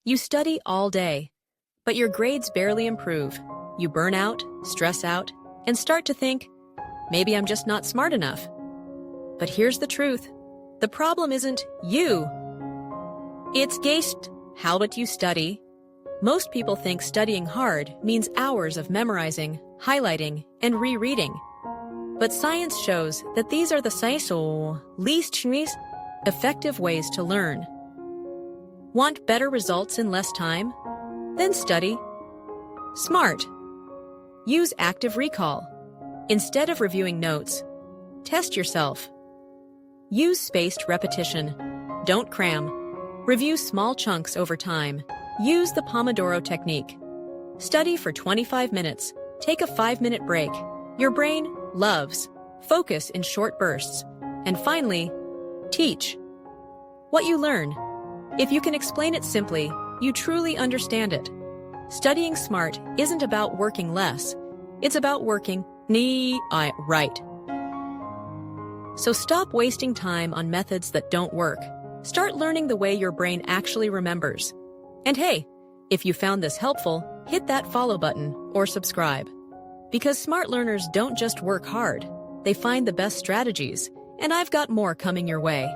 You study all day, but your grades barely improve. You burn out, stress out, and start to think, maybe I'm just not smart enough. But here's the truth. The problem isn't you. It's Geist, how about you study? Most people think studying hard means hours of memorizing, highlighting, and rereading. But science shows that these are the least effective ways to learn. Want better results in less time? Then study smart. Use active recall. Instead of reviewing notes, test yourself. Use spaced repetition. Don't cram. Review small chunks over time. Use the Pomodoro technique. Study for 25 minutes. Take a 5-minute break. Your brain loves focus in short bursts. And finally, teach what you learn. If you can explain it simply, you truly understand it. Studying smart isn't about working less. It's about working right. So stop wasting time on methods that don't work. Start learning the way your brain actually remembers. And hey, if you found this helpful, hit that follow button or subscribe. Because smart learners don't just work hard, they find the best strategies, and I've got more coming your way.